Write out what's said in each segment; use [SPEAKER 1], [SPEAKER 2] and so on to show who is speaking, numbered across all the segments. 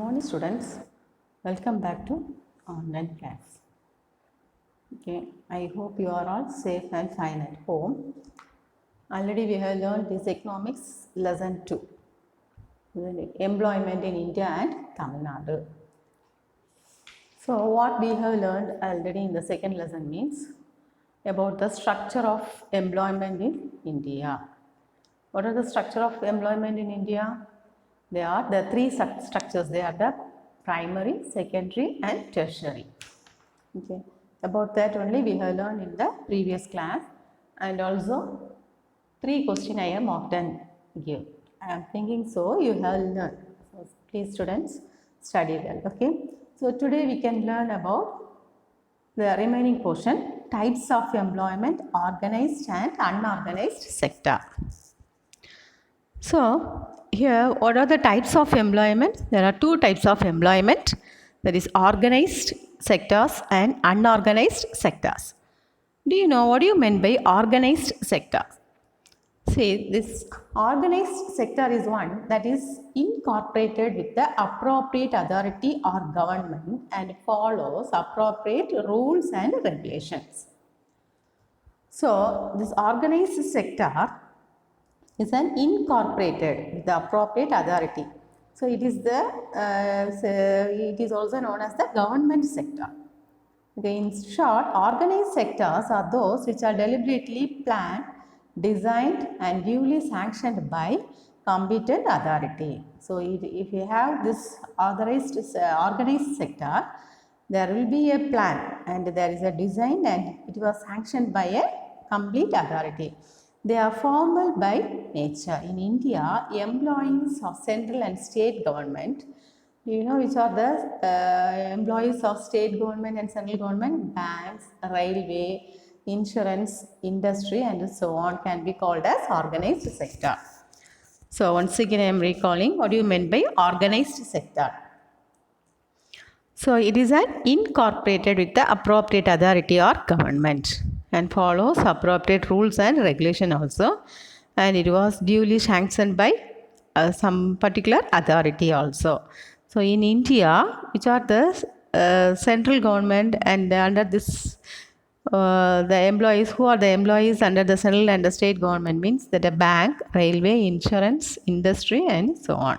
[SPEAKER 1] morning students, welcome back to online class. Okay, I hope you are all safe and fine at home. Already we have learned this economics lesson 2, employment in India and Tamil Nadu. So what we have learned already in the second lesson means about the structure of employment in India. What are the structure of employment in India? They are the three structures. They are the primary, secondary and tertiary. Okay. About that only we have learned in the previous class, and also 3 questions I am often give. I am thinking so you have learned. So please students study well. Okay. So today we can learn about the remaining portion, types of employment, organized and unorganized sector. So here, what are the types of employment? There are 2 types of employment, that is organized sectors and unorganized sectors. Do you know what do you mean by organized sector? See, this organized sector is one that is incorporated with the appropriate authority or government and follows appropriate rules and regulations. So this organized sector is an incorporated with the appropriate authority. So it is it is also known as the government sector. Okay, in short, organized sectors are those which are deliberately planned, designed and duly sanctioned by competent authority. So if you have this organized sector, there will be a plan and there is a design and it was sanctioned by a complete authority. They are formal by nature. In India, employees of central and state government, do you know which are the employees of state government and central government? Banks, railway, insurance, industry and so on can be called as organized sector. So once again I am recalling what do you mean by organized sector. So it is an incorporated with the appropriate authority or government and follows appropriate rules and regulation also, and it was duly sanctioned by some particular authority also. So in India, which are the central government and under this the employees, who are the employees under the central and the state government means that a bank, railway, insurance, industry and so on.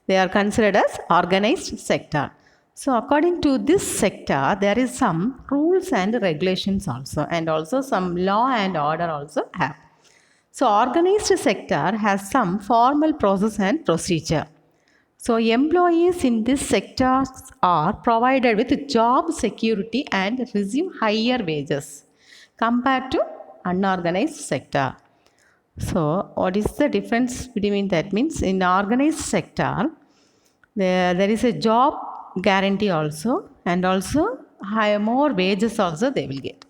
[SPEAKER 1] They are considered as organized sector. So according to this sector, there is some rules and regulations also, and also some law and order also have. So organized sector has some formal process and procedure. So employees in this sector are provided with job security and receive higher wages compared to unorganized sector. So what is the difference between that? Means in organized sector, there is a job guarantee also, and also more wages also they will get.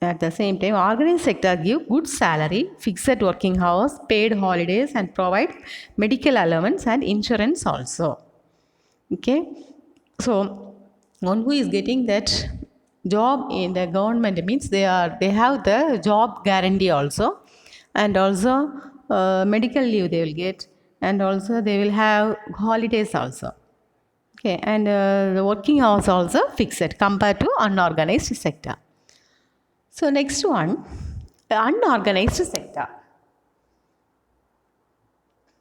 [SPEAKER 1] At the same time, organized sector give good salary, fixed working hours, paid holidays and provide medical allowance and insurance also. Okay. So one who is getting that job in the government means they have the job guarantee also, and also medical leave they will get, and also they will have holidays also. Okay, and the working hours also fixed compared to unorganized sector. So next one, the unorganized sector.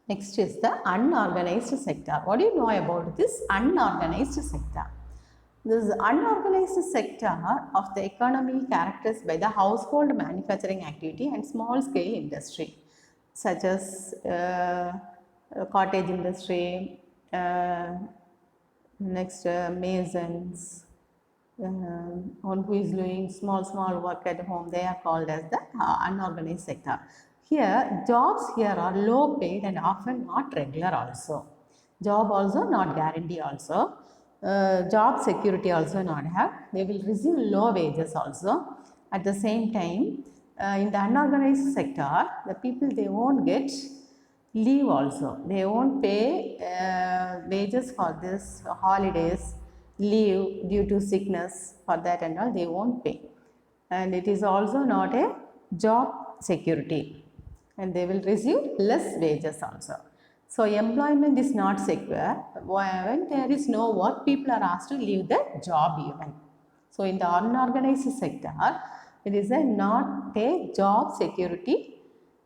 [SPEAKER 1] Next is the unorganized sector. What do you know about this unorganized sector? This unorganized sector of the economy characterized by the household manufacturing activity and small scale industry, such as cottage industry, masons, one who is doing small work at home, they are called as the unorganized sector. Here, jobs here are low paid and often not regular also. Job also not guarantee also. Job security also not have. They will receive low wages also. At the same time, in the unorganized sector, the people they won't get leave also. They won't pay wages for this holidays, leave due to sickness, for that and all they won't pay. And it is also not a job security, and they will receive less wages also. So employment is not secure when there is no work, people are asked to leave the job even. So in the unorganized sector, it is not a job security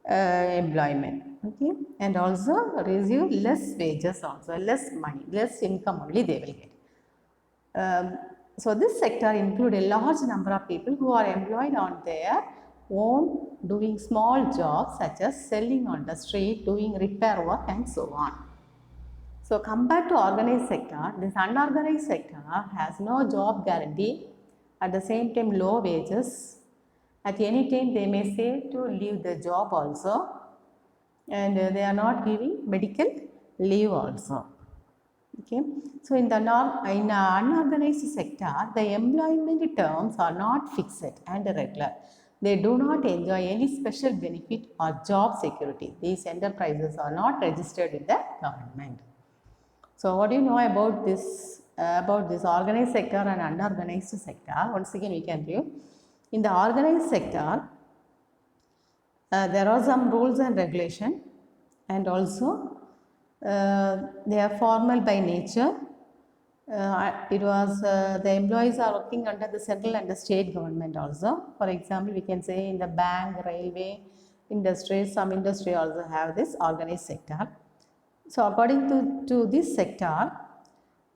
[SPEAKER 1] employment, okay, and also receive less wages, also less money, less income only they will get. So this sector include a large number of people who are employed on their own, doing small jobs such as selling on the street, doing repair work and so on. So compared to organized sector, this unorganized sector has no job guarantee, at the same time low wages. At any time they may say to leave the job also, and they are not giving medical leave also. Okay, so in the unorganized sector, the employment terms are not fixed and regular. They do not enjoy any special benefit or job security. These enterprises are not registered with the government. So what do you know about this organized sector and unorganized sector? Once again we can review. In the organized sector, there are some rules and regulation, and also they are formal by nature. The employees are working under the central and the state government also. For example, we can say in the bank, railway, industry, some industry also have this organized sector. So according to this sector,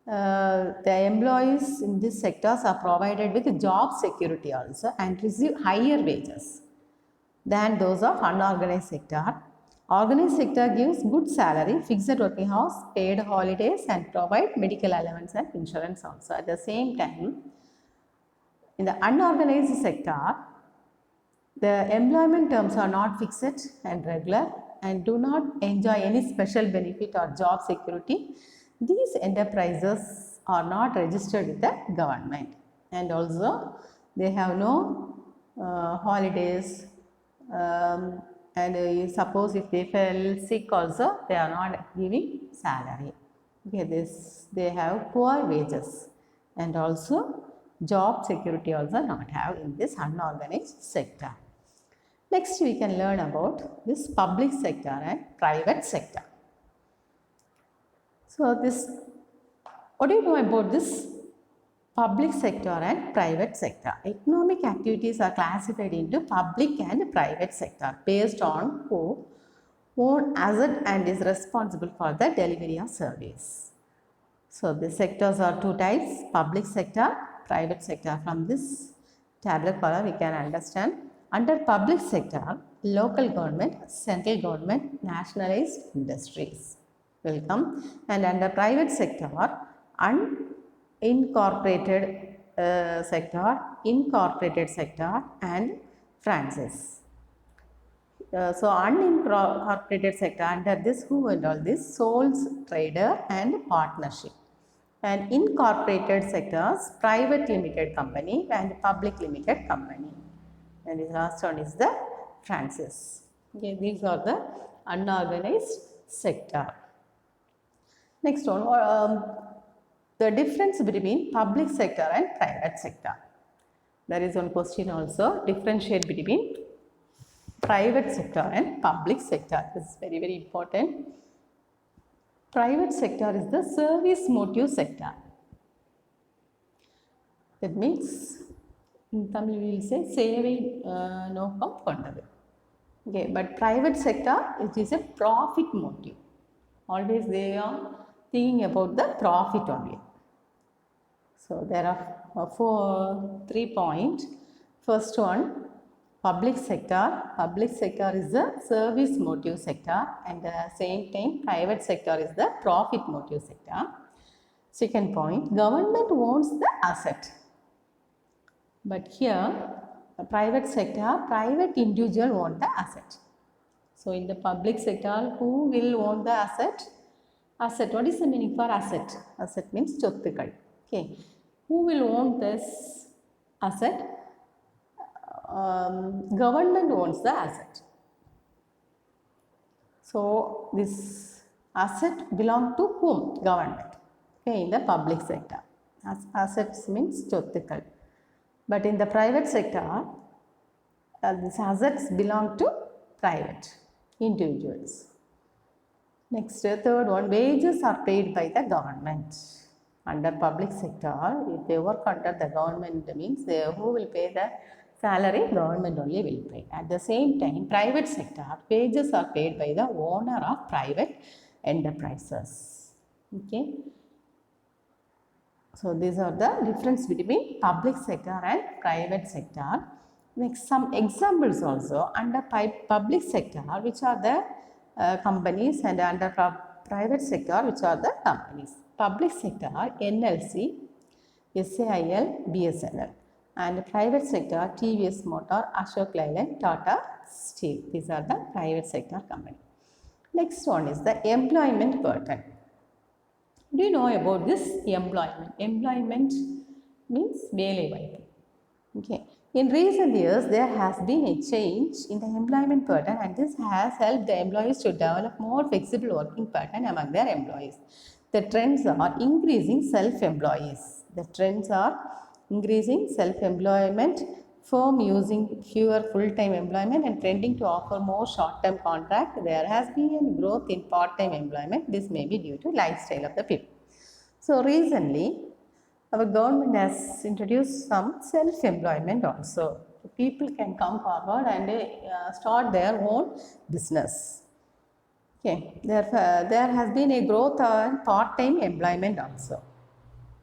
[SPEAKER 1] the employees in these sectors are provided with job security also and receive higher wages than those of unorganized sector. Organized sector gives good salary, fixed working hours, paid holidays and provide medical allowance and insurance also. At the same time, in the unorganized sector, the employment terms are not fixed and regular and do not enjoy any special benefit or job security. These enterprises are not registered with the government, and also they have no holidays, and suppose if they fell sick also, they are not giving salary. Okay, they have poor wages, and also job security also not have in this unorganized sector. Next we can learn about this public sector and private sector. So what do you know about this public sector and private sector? Economic activities are classified into public and private sector based on who owns asset and is responsible for the delivery of service. So the sectors are two types: public sector, private sector. From this tabular color we can understand. Under public sector, local government, central government, nationalized industries will come, and under private sector, unincorporated sector, incorporated sector and franchise. So unincorporated sector, under this who and all this? Sole trader and partnership. And incorporated sectors, private limited company and public limited company. And the last one is the franchise. Okay, these are the unorganized sector. Next one, the difference between public sector and private sector. There is one question also, differentiate between private sector and public sector. This is very, very important. Private sector is the service motive sector. That means in Tamil we will say சேவை நோக்கம் கொண்டது. Okay, but private sector, it is a profit motive. Always they are thinking about the profit only. So there are 3 points. First one, public sector. Public sector is the service motive sector, and at the same time private sector is the profit motive sector. Second point, government owns the asset. But here, the private sector, private individual own the asset. So in the public sector, who will own the asset? Asset, what is the meaning for asset? Asset means சொத்துக்கள். Okay, who will own this asset? Government owns the asset. So this asset belong to whom? Government. Okay, in the public sector. Assets means சொத்துக்கள். But in the private sector, these assets belong to private individuals. Next, third one, wages are paid by the government. Under public sector, if they work under the government, means who will pay the salary? Government only will pay. At the same time, private sector, wages are paid by the owner of private enterprises. Okay. So these are the difference between public sector and private sector. Next, some examples also under public sector, which are the companies, and under private sector, which are the companies. Public sector, NLC, SAIL, BSNL, and private sector, TVS Motor, Ashok Leyland, Tata Steel. These are the private sector company. Next one is the employment burden. Do you know about this employment? Employment means வேலைவாய்ப்பு. Okay. In recent years, there has been a change in the employment pattern, and this has helped the employees to develop more flexible working pattern among their employees. The trends are increasing self-employees. The trends are increasing self-employment, firm using fewer full-time employment, and trending to offer more short-term contract. There has been a growth in part-time employment. This may be due to lifestyle of the people. So recently, our government has introduced some self-employment also. People can come forward and start their own business. Okay, there has been a growth on part-time employment also.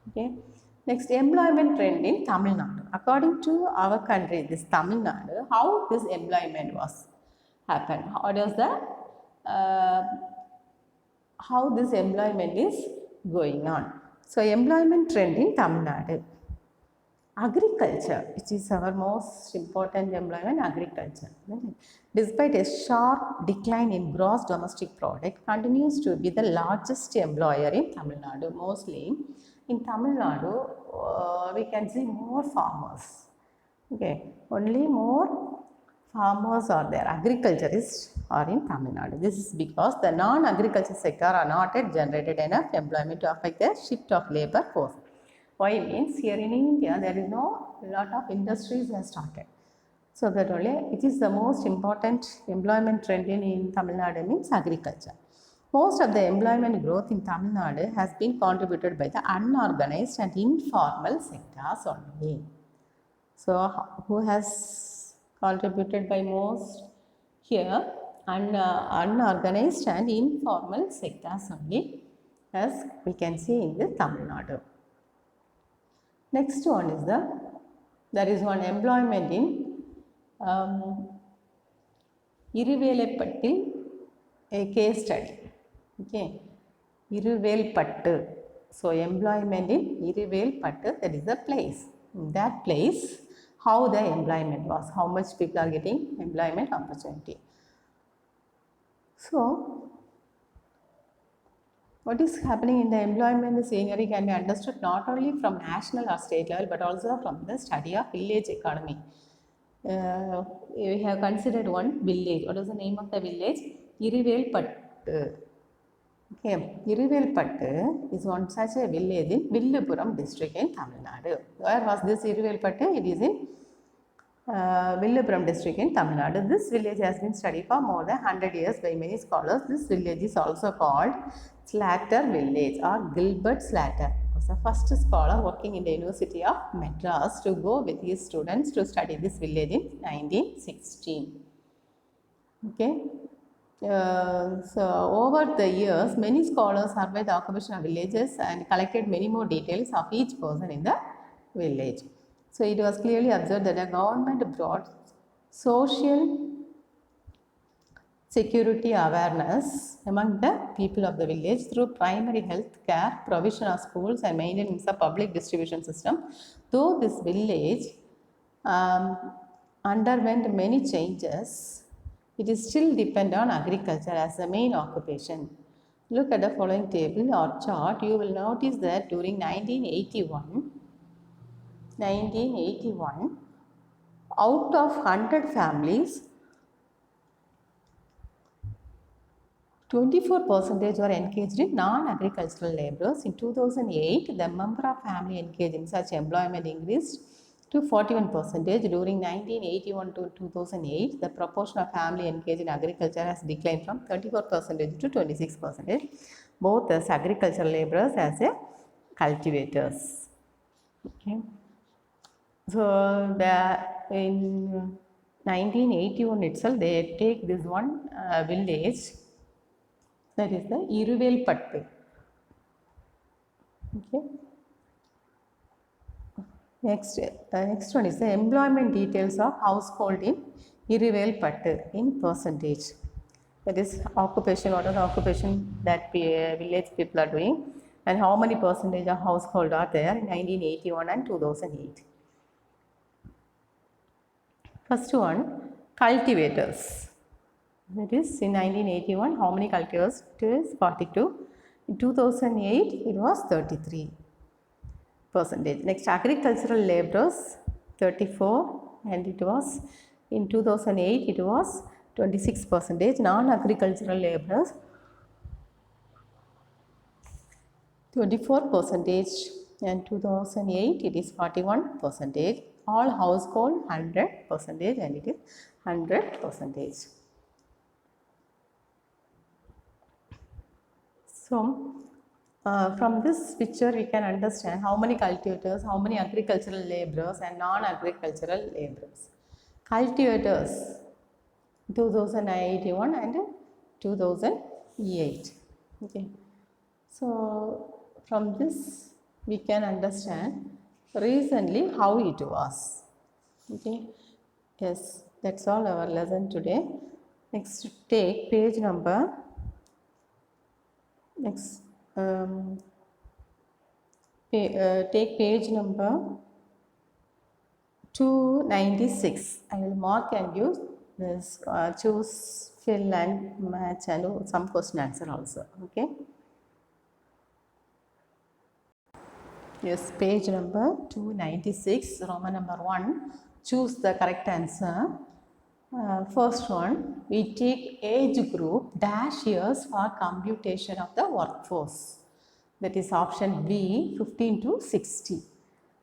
[SPEAKER 1] Okay, next, employment trend in Tamil Nadu. According to our country, this Tamil Nadu, how this employment was happened? How this employment is going on? So, employment trend in Tamil Nadu. Agriculture, which is our most important employment, agriculture. Despite a sharp decline in gross domestic product, continues to be the largest employer in Tamil Nadu. Mostly in Tamil Nadu, we can see more farmers. Okay, only more farmers are there. Agriculturists are in Tamil Nadu. This is because the non-agriculture sector are not yet generated enough employment to affect the shift of labor force. Why means here in India there is no lot of industries have started. So that only it is the most important employment trend in Tamil Nadu means agriculture. Most of the employment growth in Tamil Nadu has been contributed by the unorganized and informal sectors only. So who has contributed by most here? Unorganized and informal sectors only, as we can see in the Tamil Nadu. Next one is there is one employment in Iruvelpattil, a case study. Okay, Iruvelpattu. So employment in Iruvelpattu, that is the place. In that place, how the employment was, how much people are getting employment opportunity. So, what is happening in the employment scenery can be understood not only from national or state level, but also from the study of village economy. We have considered one village. What is the name of the village? Iruvelpattu. Okay, Iruvelpattu is one such a village in Villupuram district in Tamil Nadu. Where was this Iruvelpattu? It is in Villupuram district in Tamil Nadu. This village has been studied for more than 100 years by many scholars. This village is also called Slater village or Gilbert Slater. He was the first scholar working in the University of Madras to go with his students to study this village in 1916. Okay. So over the years, many scholars surveyed the occupation of villages and collected many more details of each person in the village. So it was clearly observed that the government brought social security awareness among the people of the village through primary health care, provision of schools, and maintenance of public distribution system. Though this village underwent many changes, it is still dependent on agriculture as the main occupation. Look at the following table or chart. You will notice that during 1981, out of 100 families, 24% were engaged in non-agricultural laborers. In 2008, the number of families engaged in such employment increased to 41% during 1981 to 2008. The proportion of family engaged in agriculture has declined from 34% to 26%, both as agricultural laborers as a cultivators. Okay. So in 1981 itself, they take this one village, that is the Iruvelpattu. Okay. Next one is the employment details of household in Iruvelpattu in percentage. That is occupation, what are the occupation that village people are doing, and how many percentage of household are there in 1981 and 2008. First one, cultivators. That is in 1981, how many cultivators? It is 42. In 2008, it was 33%. Next, agricultural laborers, 34, and it was in 2008, it was 26%. Non-agricultural laborers, 24%, and 2008 it is 41%. All household 100%, and it is 100%. So from this picture we can understand how many cultivators, how many agricultural laborers and non-agricultural laborers. Cultivators 2081 and 2008. Okay. So from this we can understand recently how it was. Okay. Yes, that's all our lesson today. Next, take page number. Next, take page number 296. I will mark and use this choose, fill and match, and some question answer also. Okay. Yes, page number 296, Roman number 1. Choose the correct answer. First one, we take age group dash years for computation of the workforce. That is option B, 15 to 60.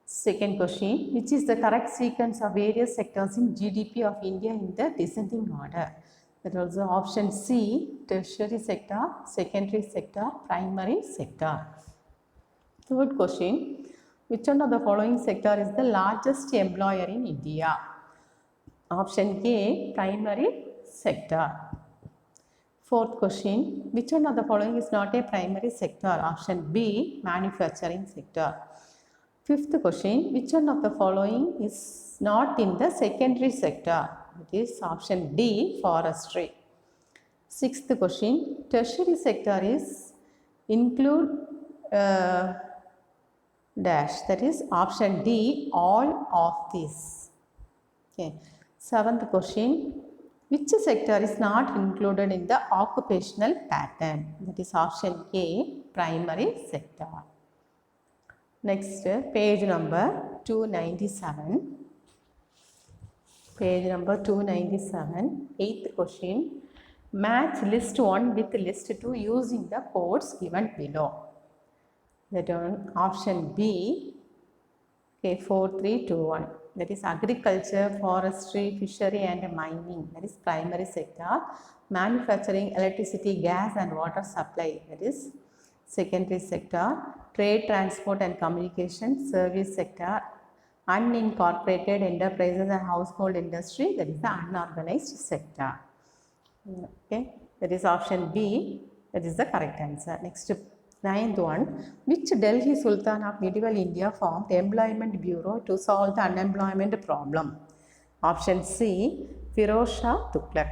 [SPEAKER 1] Second question, which is the correct sequence of various sectors in GDP of India in the descending order? That is also option C, tertiary sector, secondary sector, primary sector. Third question, which one of the following sector is the largest employer in India? Option A, primary sector. Fourth question, which one of the following is not a primary sector? Option B, manufacturing sector. Fifth question, which one of the following is not in the secondary sector? It is option D, forestry. Sixth question, tertiary sector is include dash, that is option D, all of these. Okay. Seventh question, which sector is not included in the occupational pattern? That is option A, primary sector. Next, page number 297. Page number 297, eighth question. Match list 1 with list 2 using the codes given below. That one, option B, okay, 4, 3, 2, 1. That is agriculture, forestry, fishery and mining. That is primary sector. Manufacturing, electricity, gas and water supply. That is secondary sector. Trade, transport and communication, service sector. Unincorporated enterprises and household industry. That is the unorganized sector. Okay, that is option B. That is the correct answer. Next, ninth one, which Delhi Sultan of medieval India formed Employment Bureau to solve the unemployment problem? Option C, Firoz Shah Tughlaq.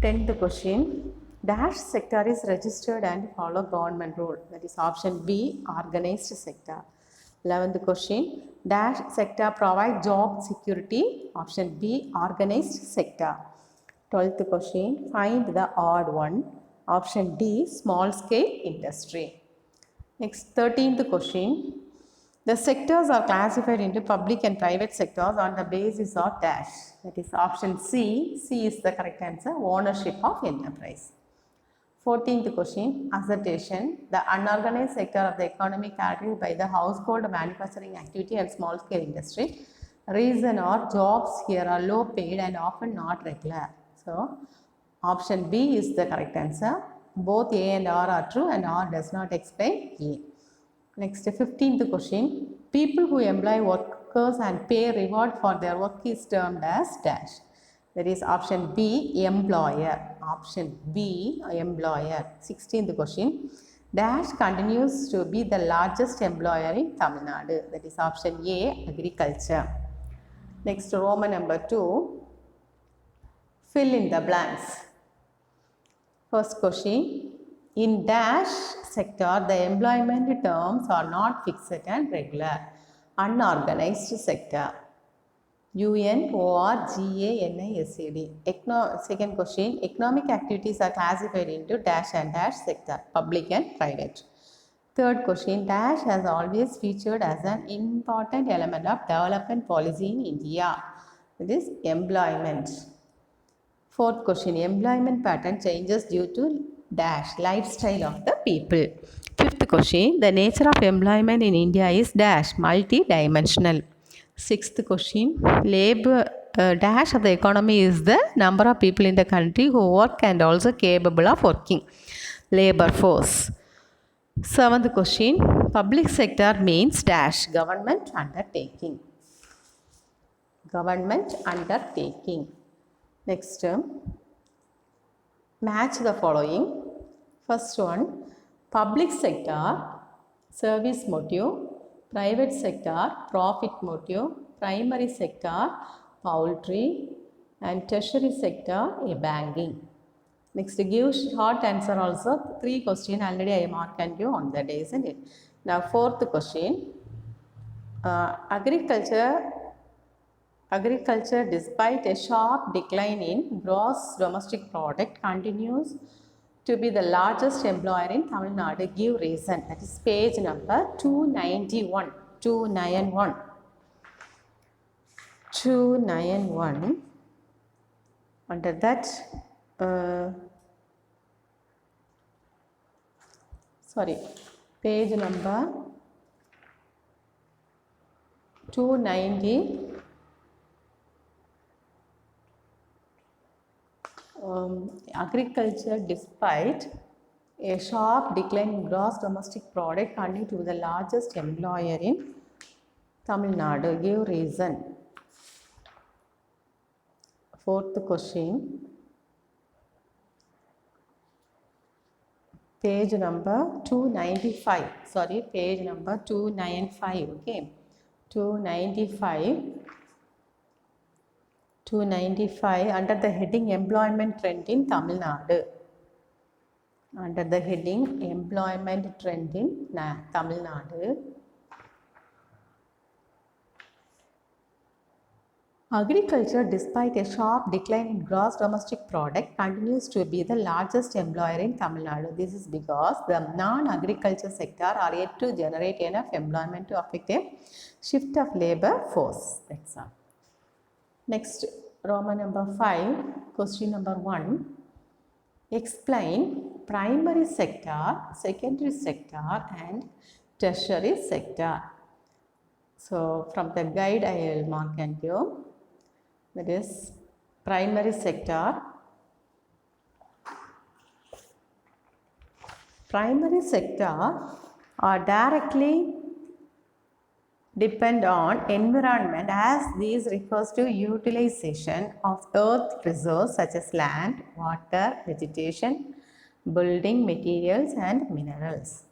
[SPEAKER 1] 10th question, dash sector is registered and follow government rule. That is option B, organized sector. 11th question, dash sector provide job security. Option B, organized sector. 12th question, find the odd one. Option D, small scale industry. Next, 13th question, the sectors are classified into public and private sectors on the basis of dash. That is option C. C is the correct answer, ownership of enterprise. 14th question, assertion, the unorganized sector of the economy carried by the household, manufacturing activity and small scale industry Reason or jobs here are low paid and often not regular. So option B is the correct answer. Both A and R are true and R does not explain A. Next, 15th question. People who employ workers and pay reward for their work is termed as dash. That is option B, employer. Option B, employer. 16th question. Dash continues to be the largest employer in Tamil Nadu. That is option A, agriculture. Next, Roman number 2. Fill in the blanks. First question. In dash sector, the employment terms are not fixed and regular. Unorganized sector. UNORGANISED. Second question. Economic activities are classified into dash and dash sector, public and private. Third question. Dash has always featured as an important element of development policy in India. It is employment. Fourth question. Employment pattern changes due to dash, lifestyle of the people. Fifth question. The nature of employment in India is dash, multi-dimensional. Sixth question. Labor dash of the economy is the number of people in the country who work and also capable of working. Labor force. Seventh question. Public sector means dash, government undertaking. Government undertaking. Next, match the following. First one, public sector, service motive. Private sector, profit motive. Primary sector, poultry. And tertiary sector, banking. Next, give short answer also. 3 questions already I marked you on the day, isn't it? Now, fourth question. Agriculture, despite a sharp decline in gross domestic product, continues to be the largest employer in Tamil Nadu. Give reason. That is page number 291. 291. 291. Under that, page number 290. Agriculture, despite a sharp decline in gross domestic product, continues to be the largest employer in Tamil Nadu. Give reason. Fourth question. Page number 295. Page number 295. Okay. 295. 295 under the heading Employment Trend in Tamil Nadu. Under the heading Employment Trend in Tamil Nadu. Agriculture, despite a sharp decline in gross domestic product, continues to be the largest employer in Tamil Nadu. This is because the non-agriculture sector are yet to generate enough employment to affect a shift of labor force. That's all. Next, Roman number 5, question number 1. Explain primary sector, secondary sector and tertiary sector. So, from the guide I will mark and you. That is primary sector. Primary sector are directly depend on environment, as these refers to utilization of earth resources such as land, water, vegetation, building materials and minerals.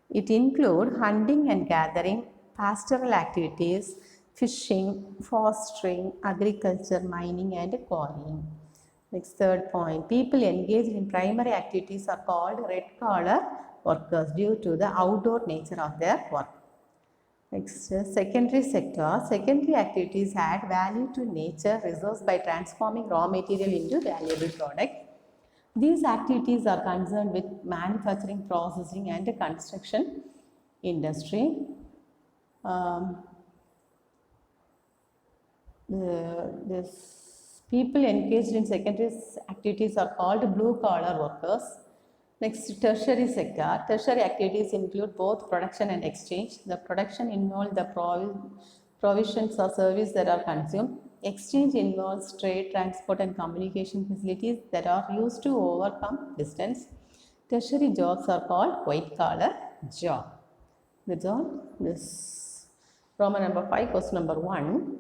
[SPEAKER 1] It includes hunting and gathering, pastoral activities, fishing, fostering, agriculture, mining and quarrying. Next, third point. People engaged in primary activities are called red collar workers due to the outdoor nature of their work. Next, secondary sector. Secondary activities add value to nature resource by transforming raw material into valuable product. These activities are concerned with manufacturing, processing and construction industry. This people engaged in secondary activities are called blue collar workers. Next, tertiary sector. Tertiary activities include both production and exchange. The production involves the provisions or service that are consumed. Exchange involves trade, transport, and communication facilities that are used to overcome distance. Tertiary jobs are called white collar job. That's all. This Roman number 5, question number 1.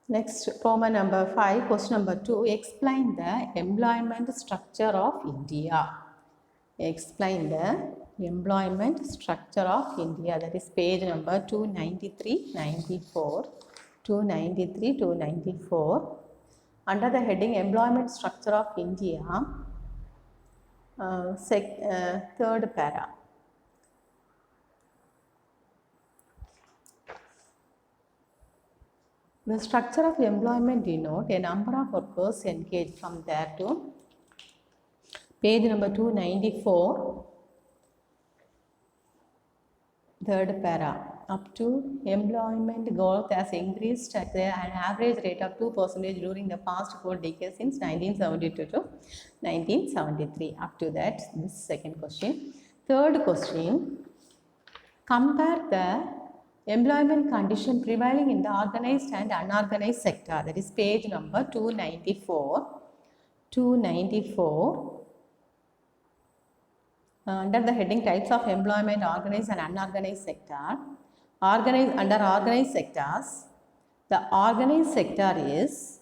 [SPEAKER 1] Next, Roman number 5, question number 2. Explain the employment structure of India. Explain the employment structure of India. That is page number 293, 94. 293, 294. Under the heading Employment Structure of India, third para. The structure of employment denote a number of workers engaged from there to page number 294, third para. Up to employment growth has increased at an average rate of 2% during the past 4 decades since 1972 to 1973. Up to that, this second question. Third question, compare the employment condition prevailing in the organized and unorganized sector. That is page number 294. 294. Under the heading types of employment, organized and unorganized sector. Under organized sectors, the organized sector is,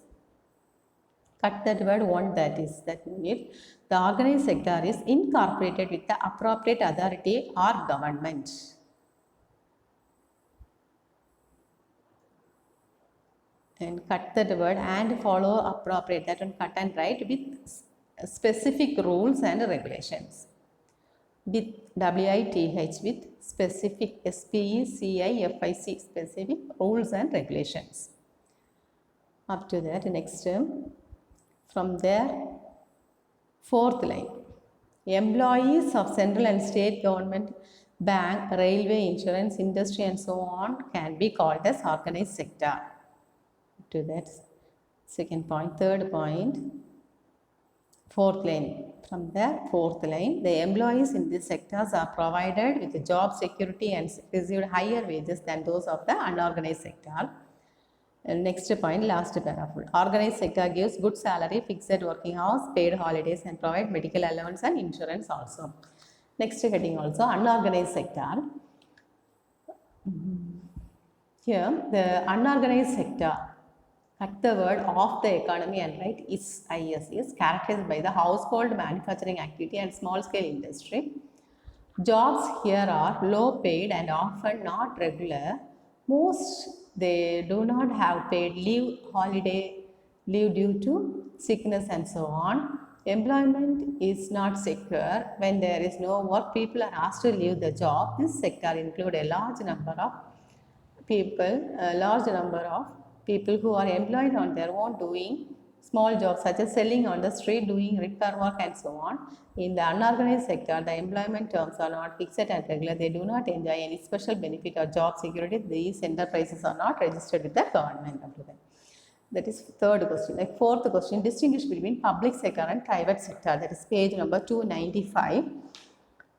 [SPEAKER 1] cut that word one, that is that unit. The organized sector is incorporated with the appropriate authority or government. And cut that word and follow appropriate, that one cut and write with specific rules and regulations. With WITH, with specific, SPECIFIC, specific rules and regulations. Up to that, next term, from there, fourth line, employees of central and state government, bank, railway, insurance, industry and so on can be called as organized sector. Up to that, second point. Third point, fourth line. From the fourth line, the employees in these sectors are provided with job security and received higher wages than those of the unorganized sector. And next point, last paragraph. Organized sector gives good salary, fixed working hours, paid holidays and provide medical allowance and insurance also. Next heading also, unorganized sector. Here, the unorganized sector, cut the word of the economy and write is characterized by the household manufacturing activity and small scale industry. Jobs here are low paid and often not regular. Most they do not have paid leave, holiday leave due to sickness and so on. Employment is not secure. When there is no work, people are asked to leave the job. This sector includes a large number of people who are employed on their own doing small jobs such as selling on the street, doing repair work and so on. In the unorganized sector, the employment terms are not fixed and regular. They do not enjoy any special benefit or job security. These enterprises are not registered with the government. That is third question. Like fourth question, distinguish between public sector and private sector. That is page number 295.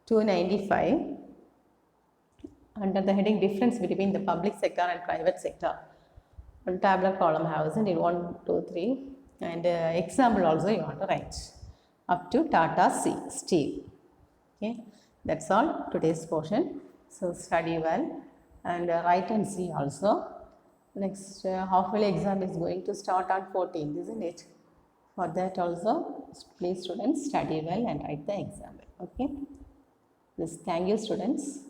[SPEAKER 1] 295. Under the heading difference between the public sector and private sector. One tabular column has in 1, 2, 3 and example also you want to write up to Tata Steel. Okay, that's all today's portion. So study well and write and see also. Next half-yearly exam is going to start on 14th, isn't it? For that also, please students study well and write the exam. Okay. Thank you students.